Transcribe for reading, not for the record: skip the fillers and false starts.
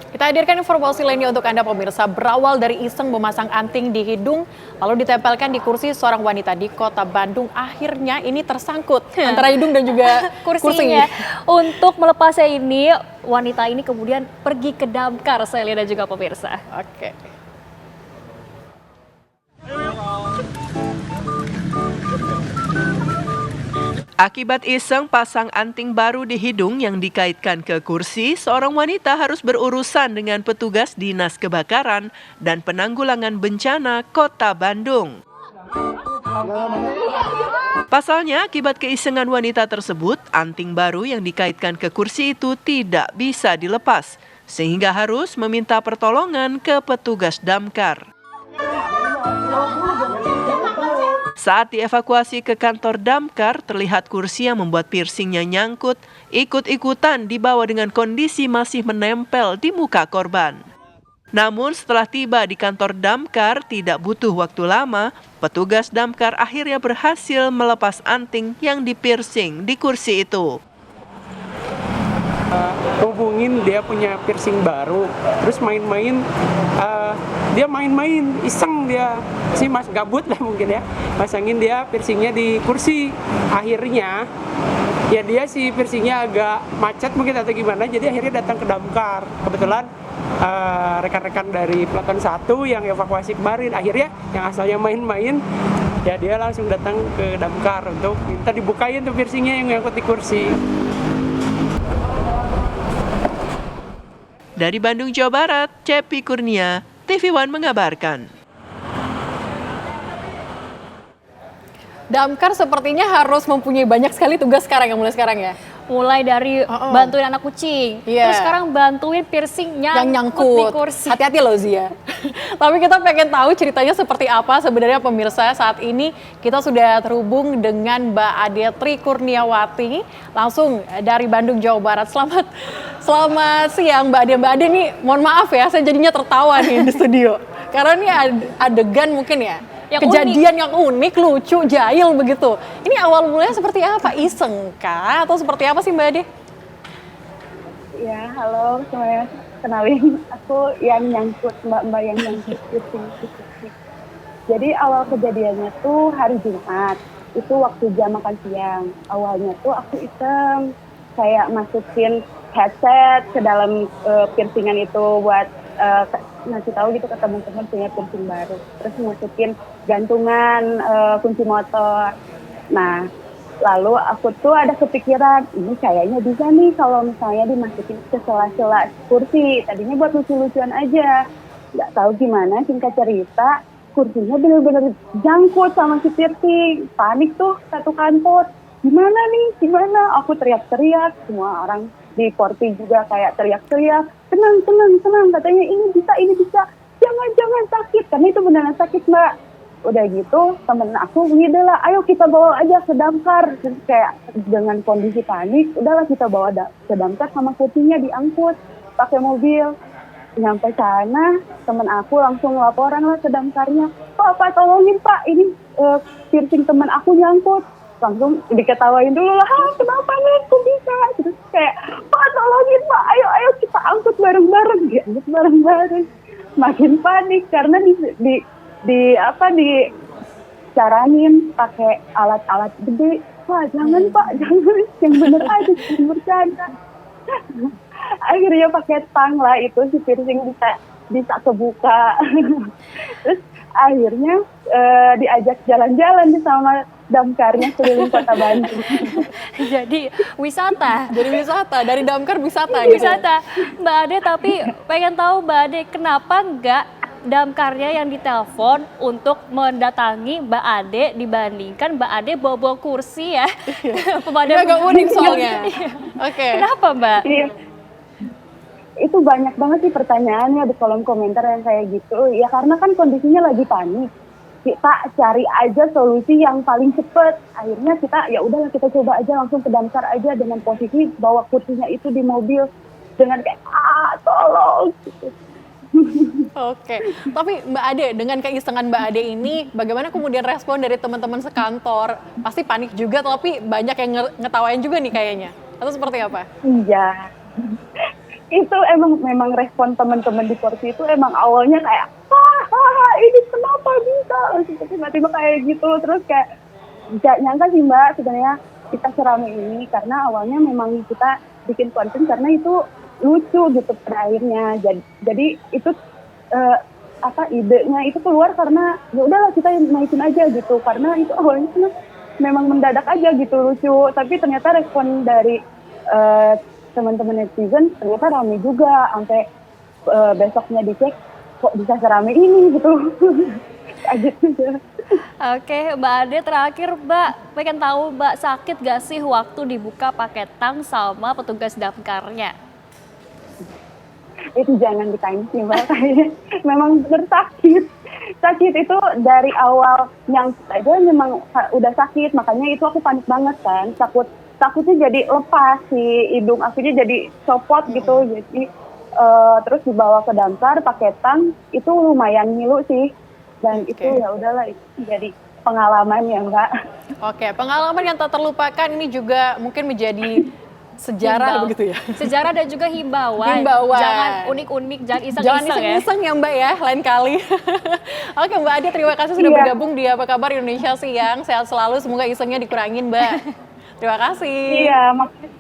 Kita hadirkan informasi lainnya untuk Anda pemirsa. Berawal dari iseng memasang anting di hidung, lalu ditempelkan di kursi seorang wanita di kota Bandung. Akhirnya ini tersangkut antara hidung dan juga kursinya. Untuk melepasnya ini, wanita ini kemudian pergi ke damkar, saya lihat dan juga pemirsa. Oke. Akibat iseng pasang anting baru di hidung yang dikaitkan ke kursi, seorang wanita harus berurusan dengan petugas Dinas Kebakaran dan Penanggulangan Bencana Kota Bandung. Pasalnya, akibat keisengan wanita tersebut, anting baru yang dikaitkan ke kursi itu tidak bisa dilepas, sehingga harus meminta pertolongan ke petugas damkar. Saat dievakuasi ke kantor damkar, terlihat kursi yang membuat piercingnya nyangkut, ikut-ikutan dibawa dengan kondisi masih menempel di muka korban. Namun setelah tiba di kantor damkar, tidak butuh waktu lama, petugas damkar akhirnya berhasil melepas anting yang dipiercing di kursi itu. Hubungin dia punya piercing baru, terus dia main-main iseng, dia sih mas gabut lah mungkin ya, masangin dia piercingnya di kursi. Akhirnya ya dia si piercingnya agak macet mungkin atau gimana, jadi akhirnya datang ke damkar. Kebetulan rekan-rekan dari Pelaton 1 yang evakuasi kemarin, akhirnya yang asalnya main-main ya dia langsung datang ke damkar untuk minta dibukain tuh piercingnya yang nyangkut di kursi. Dari Bandung, Jawa Barat, Cepi Kurnia, TV One mengabarkan. Damkar sepertinya harus mempunyai banyak sekali tugas sekarang ya, mulai sekarang ya. Mulai dari bantuin anak kucing, terus sekarang bantuin piercing yang nyangkut di kursi. Hati-hati loh Zia. Tapi kita pengen tahu ceritanya seperti apa sebenarnya pemirsa. Saat ini kita sudah terhubung dengan Mbak Ade Tri Kurniawati langsung dari Bandung, Jawa Barat. Selamat siang Mbak Ade. Mbak Ade nih, mohon maaf ya, saya jadinya tertawa nih di studio. Karena ini adegan mungkin ya, kejadian yang unik, lucu, jahil begitu. Ini awal mulanya seperti apa? Iseng kah? Atau seperti apa sih Mbak Ade? Ya, halo semuanya. Kenalin, aku yang nyangkut, mbak-mbak yang nyangkut piercing. Jadi awal kejadiannya tuh hari Jumat. Itu waktu jam makan siang. Awalnya tuh aku iseng, kayak masukin headset ke dalam piercingan itu buat ngasih tahu gitu ke teman-teman punya piercing baru. Terus masukin gantungan kunci motor. Nah, lalu aku tuh ada kepikiran, ini kayaknya bisa nih kalau misalnya dimasukin ke sela-sela kursi. Tadinya buat lucu-lucuan aja. Nggak tahu gimana, singkat cerita, kursinya bener-bener jangkut sama si piercing. Panik tuh satu kantor. Gimana nih? Gimana? Aku teriak-teriak. Semua orang di porti juga kayak teriak-teriak. Tenang. Katanya ini bisa. Jangan sakit. Karena itu beneran sakit, Mbak. Udah gitu, temen aku ngide lah, ayo kita bawa aja ke damkar. Terus kayak dengan kondisi panik, udahlah kita bawa ke damkar sama kursinya diangkut pakai mobil. Nyampe sana, temen aku langsung laporan lah ke damkarnya. Pak, tolongin Pak, ini piercing temen aku nyangkut. Langsung diketawain dulu lah, kenapa nih, kok bisa? Terus kayak, Pak tolongin Pak, ayo kita angkut bareng-bareng. Diangkut bareng-bareng. Makin panik karena dicaranin pakai alat-alat gede. Wah jangan Pak, jangan, yang bener aja, jangan bercanda. Akhirnya pakai tang lah itu si piercing bisa kebuka. Terus akhirnya diajak jalan-jalan sama damkarnya keliling kota Bandung. Jadi wisata. Dari damkar wisata. Wisata. Mbak Ade, tapi pengen tahu Mbak Ade, kenapa enggak damkarnya yang ditelepon untuk mendatangi Mbak Ade dibandingkan Mbak Ade bawa kursi ya? Pemadam agak unik soalnya. Oke. Kenapa Mbak? Iya. Itu banyak banget sih pertanyaannya di kolom komentar yang kayak gitu. Ya karena kan kondisinya lagi panik. Kita cari aja solusi yang paling cepat. Akhirnya kita kita coba aja langsung ke damkar aja dengan posisi bawa kursinya itu di mobil dengan kayak tolong gitu. Oke, tapi Mbak Ade, dengan keisengan Mbak Ade ini, bagaimana kemudian respon dari teman-teman sekantor? Pasti panik juga, tapi banyak yang ngetawain juga nih kayaknya. Atau seperti apa? Iya. itu memang respon teman-teman di kursi itu emang awalnya kayak ini kenapa bisa terus tiba-tiba kayak gitu, terus kayak nggak nyangka sih Mbak sebenarnya kita serame ini, karena awalnya memang kita bikin konten karena itu lucu gitu pada akhirnya. Jadi itu idenya itu keluar karena ya udahlah kita naikin aja gitu, karena itu awalnya memang mendadak aja gitu lucu, tapi ternyata respon dari teman-teman netizen ternyata rame juga, sampai besoknya dicek kok bisa serame ini gitu. Kaget juga. Oke, Mbak Ade terakhir Mbak, pengen tahu Mbak sakit gak sih waktu dibuka pakai tang sama petugas damkarnya? Itu jangan ditanya sih Mbak, memang bener sakit. Sakit itu dari awal nyangkut aja memang udah sakit, makanya itu aku panik banget kan, takutnya jadi lepas si hidung akunya jadi copot gitu, jadi terus dibawa ke damkar pakai tang itu lumayan ngilu sih, dan itu ya udahlah itu jadi pengalaman ya Mbak. Oke, pengalaman yang tak terlupakan ini juga mungkin menjadi sejarah begitu ya. Sejarah dan juga himbauan. Jangan unik-unik, jangan Jangan iseng-iseng ya. iseng-iseng ya Mbak ya, lain kali. Oke Mbak Ade, terima kasih sudah bergabung di Apa Kabar Indonesia Siang. Sehat selalu, semoga isengnya dikurangin Mbak. Terima kasih. Iya, makasih.